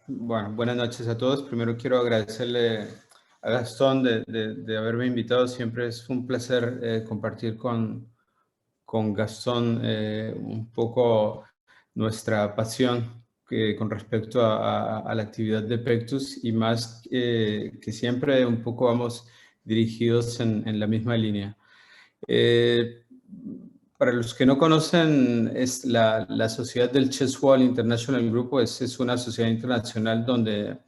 Bueno, buenas noches a todos. Primero quiero agradecerle a Gastón de haberme invitado. Siempre es un placer compartir con Gastón un poco nuestra pasión con respecto a la actividad de Pectus y más que siempre un poco vamos dirigidos en la misma línea. Eh, para los que no conocen, es la Sociedad del Chess Wall International Group es una sociedad internacional donde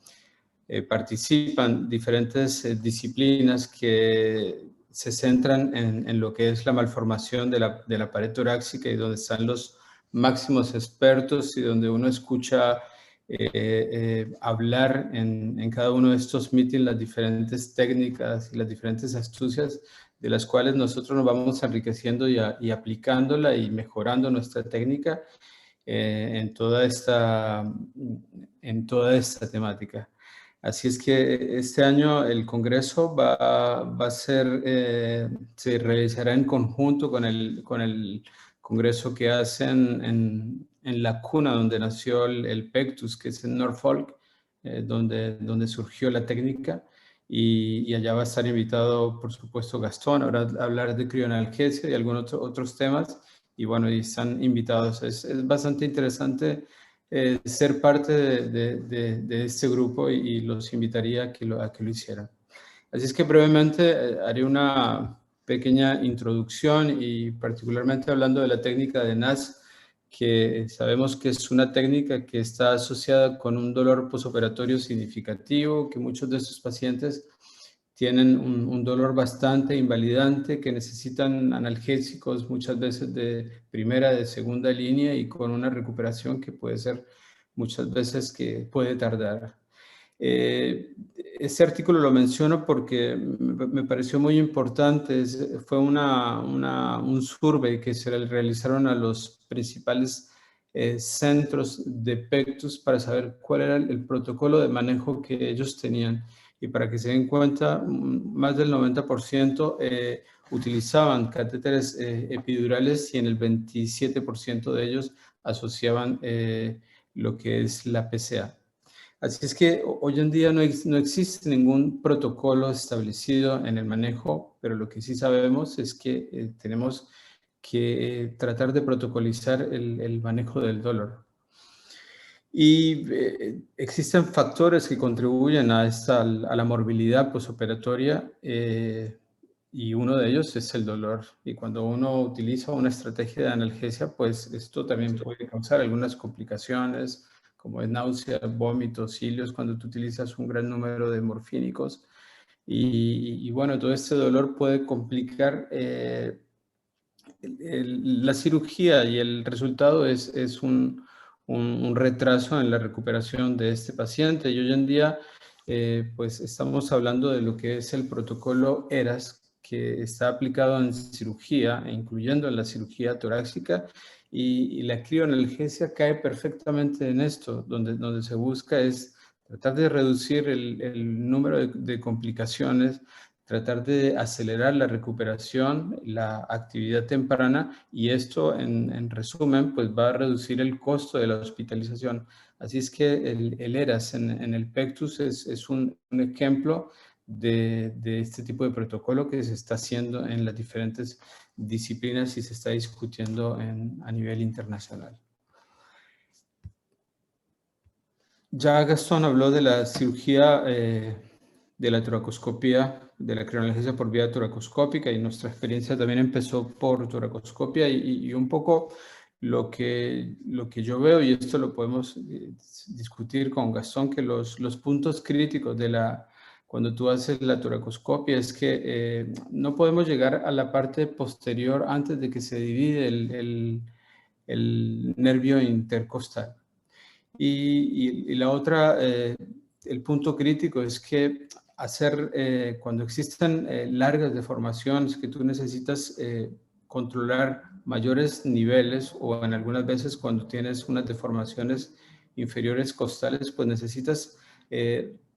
participan diferentes disciplinas que se centran en lo que es la malformación de la pared torácica y donde están los máximos expertos y donde uno escucha hablar en cada uno de estos meetings las diferentes técnicas y las diferentes astucias de las cuales nosotros nos vamos enriqueciendo y aplicándola y mejorando nuestra técnica en toda esta temática. Así es que este año el Congreso va a ser, se realizará en conjunto con el Congreso que hacen en la cuna donde nació el Pectus, que es en Norfolk, donde surgió la técnica. Y allá va a estar invitado, por supuesto, Gastón, ahora a hablar de crioanalgesia y algunos otros temas. Y bueno, y están invitados. Es bastante interesante ser parte de este grupo y los invitaría a que lo hicieran. Así es que brevemente haré una pequeña introducción y particularmente hablando de la técnica de NAS, que sabemos que es una técnica que está asociada con un dolor posoperatorio significativo, que muchos de estos pacientes tienen un dolor bastante invalidante, que necesitan analgésicos muchas veces de primera, de segunda línea y con una recuperación que puede ser muchas veces que puede tardar. Este artículo lo menciono porque me pareció muy importante. Fue un survey que se realizaron a los principales centros de Pectus para saber cuál era el protocolo de manejo que ellos tenían. Y para que se den cuenta, más del 90% utilizaban catéteres epidurales y en el 27% de ellos asociaban lo que es la PCA. Así es que hoy en día no existe ningún protocolo establecido en el manejo, pero lo que sí sabemos es que tenemos que tratar de protocolizar el manejo del dolor. Y existen factores que contribuyen a la morbilidad posoperatoria y uno de ellos es el dolor. Y cuando uno utiliza una estrategia de analgesia, pues esto también puede causar algunas complicaciones, como es náusea, vómitos, cilios, cuando tú utilizas un gran número de morfínicos. Y bueno, todo este dolor puede complicar la cirugía y el resultado es un retraso en la recuperación de este paciente. Y hoy en día, pues estamos hablando de lo que es el protocolo ERAS, que está aplicado en cirugía, incluyendo en la cirugía torácica, y la crioanalgesia cae perfectamente en esto, donde se busca es tratar de reducir el número de complicaciones, tratar de acelerar la recuperación, la actividad temprana y esto en resumen pues va a reducir el costo de la hospitalización. Así es que el ERAS en el Pectus es un ejemplo de este tipo de protocolo que se está haciendo en las diferentes disciplinas y se está discutiendo a nivel internacional. Ya Gastón habló de la cirugía de la toracoscopía, de la crioanalgesia por vía toracoscópica y nuestra experiencia también empezó por toracoscopia y un poco lo que yo veo, y esto lo podemos discutir con Gastón, que los puntos críticos cuando tú haces la toracoscopia es que no podemos llegar a la parte posterior antes de que se divide el nervio intercostal. Y la otra, el punto crítico es que cuando existen largas deformaciones que tú necesitas controlar mayores niveles o en algunas veces cuando tienes unas deformaciones inferiores costales, pues necesitas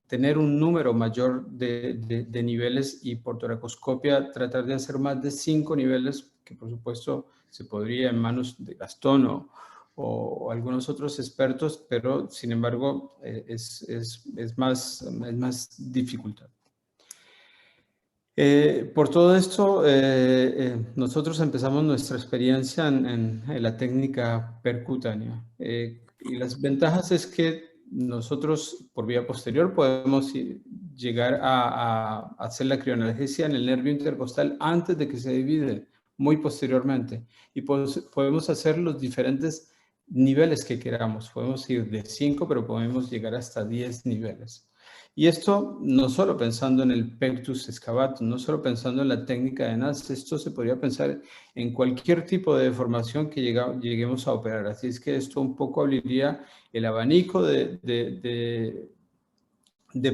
tener un número mayor de niveles y por toracoscopia tratar de hacer más de 5 niveles, que por supuesto se podría en manos de Gastón o algunos otros expertos, pero sin embargo es más dificultad. Por todo esto, nosotros empezamos nuestra experiencia en la técnica percutánea. Y las ventajas es que nosotros, por vía posterior, podemos llegar a hacer la crioanalgesia en el nervio intercostal antes de que se divide, muy posteriormente. Y podemos hacer los diferentes niveles que queramos. Podemos ir de 5, pero podemos llegar hasta 10 niveles. Y esto no solo pensando en el pectus excavatus, no solo pensando en la técnica de NAS, esto se podría pensar en cualquier tipo de deformación que lleguemos a operar. Así es que esto un poco abriría el abanico de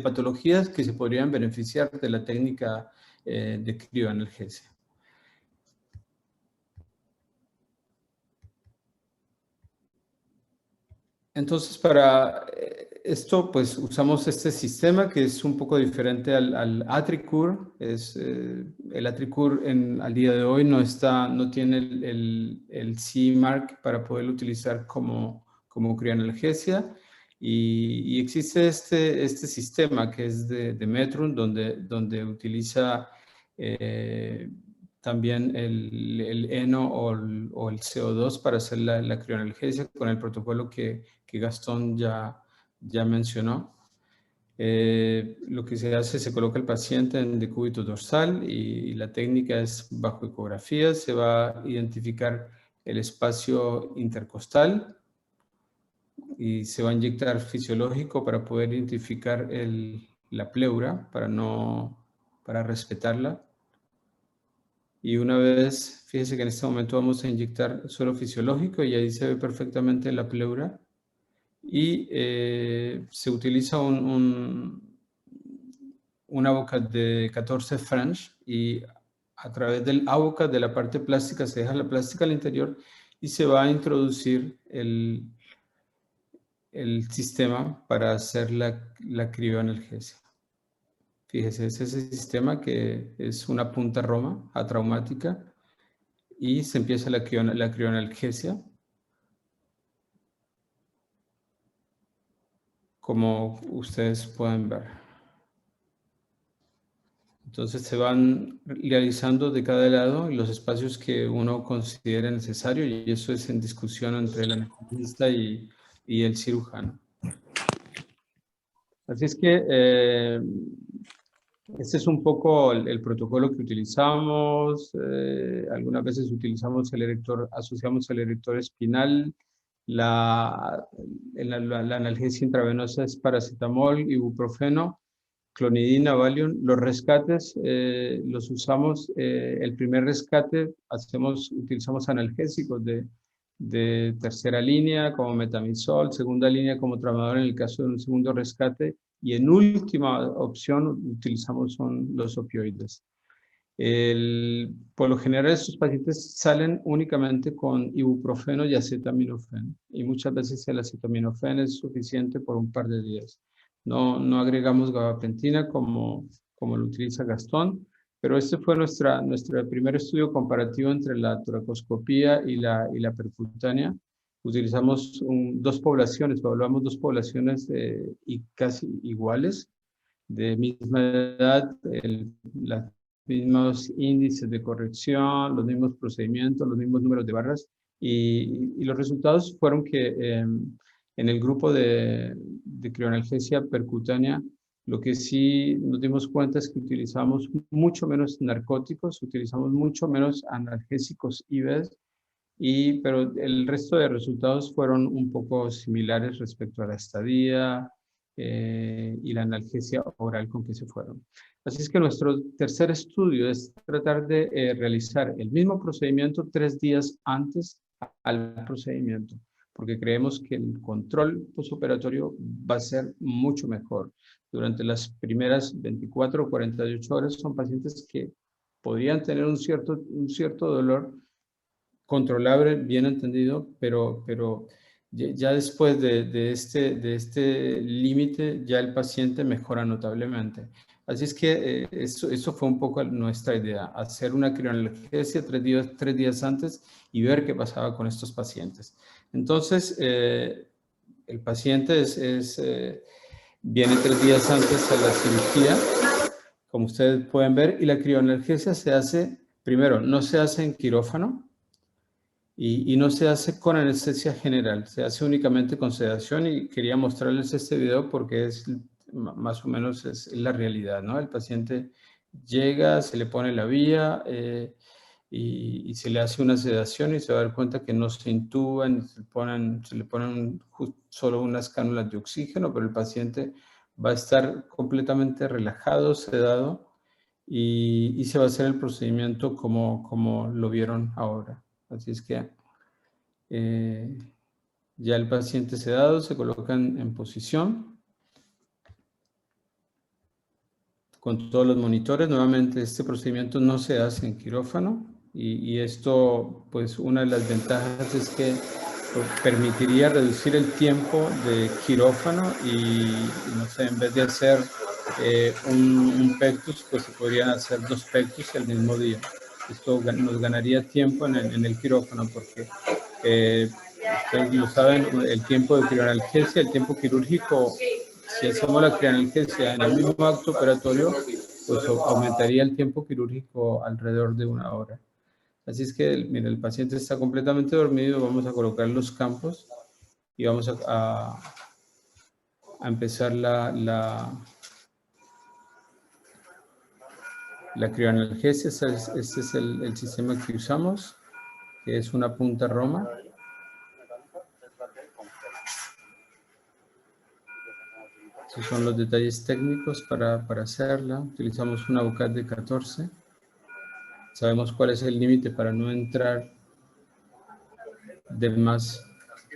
patologías que se podrían beneficiar de la técnica de crioanalgesia. Entonces, para esto, pues usamos este sistema que es un poco diferente al AtriCure. El AtriCure al día de hoy no tiene el CE mark para poderlo utilizar como crioanalgesia. Y existe este sistema que es de Medtronic, donde utiliza también el heno o el CO2 para hacer la crioanalgesia con el protocolo que Gastón ya mencionó. Lo que se hace, se coloca el paciente en decúbito dorsal y la técnica es bajo ecografía. Se va a identificar el espacio intercostal y se va a inyectar fisiológico para poder identificar la pleura, para respetarla. Y una vez, fíjese que en este momento vamos a inyectar suero fisiológico y ahí se ve perfectamente la pleura. Y se utiliza una boca de 14 French y a través del ABOCAT de la parte plástica se deja la plástica al interior y se va a introducir el sistema para hacer la crioanalgesia. Fíjese, es ese sistema que es una punta roma atraumática y se empieza la crioanalgesia. Como ustedes pueden ver. Entonces se van realizando de cada lado los espacios que uno considere necesario y eso es en discusión entre el anestesista y el cirujano. Así es que este es un poco el protocolo que utilizamos. Algunas veces utilizamos asociamos el erector espinal. La analgesia intravenosa es paracetamol, ibuprofeno, clonidina, Valium. Los rescates los usamos. El primer rescate utilizamos analgésicos de tercera línea como metamizol, segunda línea como tramadol en el caso de un segundo rescate y en última opción utilizamos son los opioides. Por lo general estos pacientes salen únicamente con ibuprofeno y acetaminofén y muchas veces el acetaminofén es suficiente por un par de días. No agregamos gabapentina como lo utiliza Gastón, pero este fue nuestro primer estudio comparativo entre la toracoscopía y la percutánea. Utilizamos evaluamos dos poblaciones y casi iguales, de misma edad, los mismos índices de corrección, los mismos procedimientos, los mismos números de barras, y los resultados fueron que en el grupo de crioanalgesia percutánea, lo que sí nos dimos cuenta es que utilizamos mucho menos narcóticos, utilizamos mucho menos analgésicos IVs, pero el resto de resultados fueron un poco similares respecto a la estadía y la analgesia oral con que se fueron. Así es que nuestro tercer estudio es tratar de realizar el mismo procedimiento 3 días antes al procedimiento, porque creemos que el control postoperatorio va a ser mucho mejor. Durante las primeras 24 o 48 horas son pacientes que podrían tener un cierto dolor controlable, bien entendido, pero ya después de este límite, ya el paciente mejora notablemente. Así es que eso fue un poco nuestra idea, hacer una crioanalgesia 3 días antes y ver qué pasaba con estos pacientes. Entonces, el paciente viene 3 días antes a la cirugía, como ustedes pueden ver, y la crioanalgesia se hace, primero, no se hace en quirófano y no se hace con anestesia general, se hace únicamente con sedación, y quería mostrarles este video porque es más o menos es la realidad, ¿no? El paciente llega, se le pone la vía y se le hace una sedación y se va a dar cuenta que no se intuban, se le ponen solo unas cánulas de oxígeno, pero el paciente va a estar completamente relajado, sedado, y se va a hacer el procedimiento como lo vieron ahora. Así es que ya el paciente sedado se coloca en posición con todos los monitores. Nuevamente, este procedimiento no se hace en quirófano y esto, pues una de las ventajas es que permitiría reducir el tiempo de quirófano y no sé, en vez de hacer un pectus, pues se podrían hacer 2 pectus el mismo día. Esto nos ganaría tiempo en el quirófano porque ustedes lo saben, el tiempo de crioanalgesia, el tiempo quirúrgico, si hacemos la crioanalgesia en el mismo acto operatorio, pues aumentaría el tiempo quirúrgico alrededor de 1 hora. Así es que, mira, el paciente está completamente dormido, vamos a colocar los campos y vamos a empezar la crioanalgesia. Este es el sistema que usamos, que es una punta Roma. Estos son los detalles técnicos para hacerla. Utilizamos una UCAD de 14. Sabemos cuál es el límite para no entrar de más.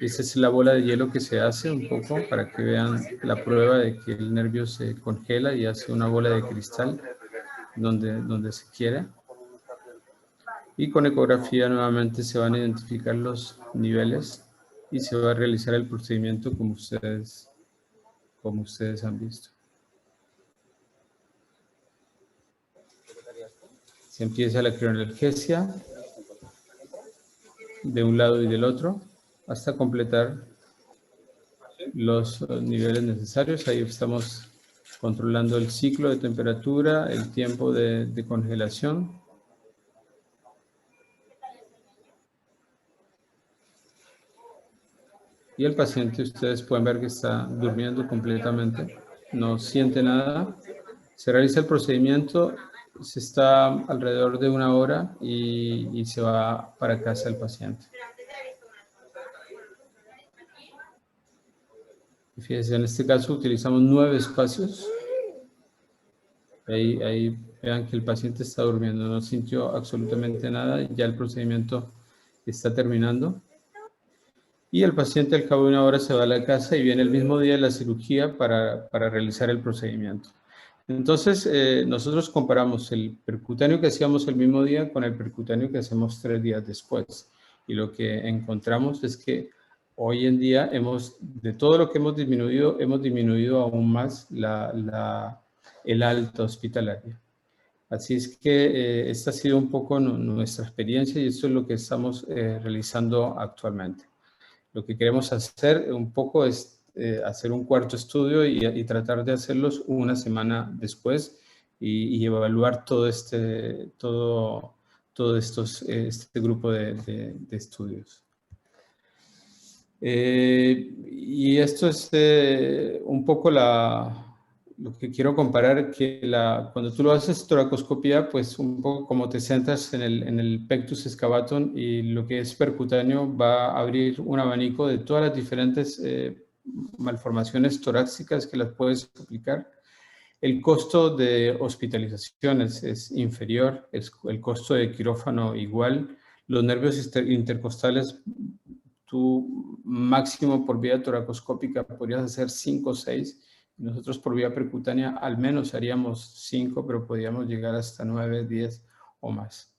Esa es la bola de hielo que se hace un poco para que vean la prueba de que el nervio se congela y hace una bola de cristal donde se quiere. Y con ecografía nuevamente se van a identificar los niveles y se va a realizar el procedimiento como ustedes han visto. Se empieza la crioanalgesia de un lado y del otro hasta completar los niveles necesarios. Ahí estamos controlando el ciclo de temperatura, el tiempo de congelación. Y el paciente, ustedes pueden ver que está durmiendo completamente, no siente nada. Se realiza el procedimiento, se está alrededor de 1 hora y se va para casa el paciente. Fíjense, en este caso utilizamos 9 espacios. Ahí vean que el paciente está durmiendo, no sintió absolutamente nada, ya el procedimiento está terminando. Y el paciente al cabo de 1 hora se va a la casa y viene el mismo día de la cirugía para realizar el procedimiento. Entonces, nosotros comparamos el percutáneo que hacíamos el mismo día con el percutáneo que hacemos 3 días después. Y lo que encontramos es que hoy en día de todo lo que hemos disminuido aún más el alta hospitalaria. Así es que esta ha sido un poco nuestra experiencia y esto es lo que estamos realizando actualmente. Lo que queremos hacer un poco es hacer un cuarto estudio y tratar de hacerlos una semana después y evaluar todo este grupo de estudios. Y esto es un poco lo que quiero comparar, que cuando tú lo haces toracoscopía, pues un poco como te centras en el pectus excavatum, y lo que es percutáneo va a abrir un abanico de todas las diferentes malformaciones torácicas que las puedes aplicar. El costo de hospitalizaciones es inferior, el costo de quirófano igual, los nervios intercostales, tú máximo por vía toracoscópica podrías hacer 5 o 6, nosotros por vía percutánea al menos haríamos 5, pero podríamos llegar hasta 9, 10 o más.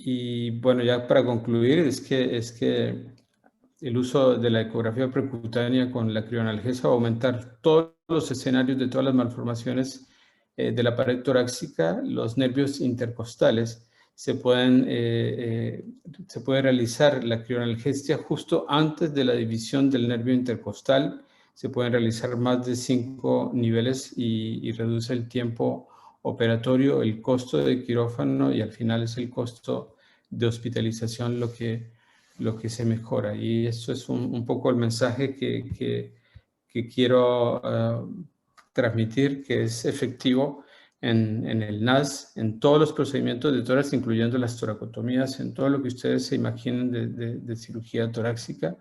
Y bueno, ya para concluir, es que el uso de la ecografía percutánea con la crioanalgesia va a aumentar todos los escenarios de todas las malformaciones de la pared torácica, los nervios intercostales. se puede realizar la crioanalgesia justo antes de la división del nervio intercostal. Se pueden realizar más de 5 niveles y reduce el tiempo operatorio, el costo de quirófano, y al final es el costo de hospitalización lo que se mejora. Y eso es un poco el mensaje que quiero transmitir, que es efectivo en el NAS, en todos los procedimientos de tórax, incluyendo las toracotomías, en todo lo que ustedes se imaginen de cirugía torácica,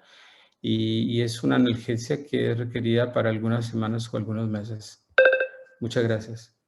y es una analgesia que es requerida para algunas semanas o algunos meses. Muchas gracias.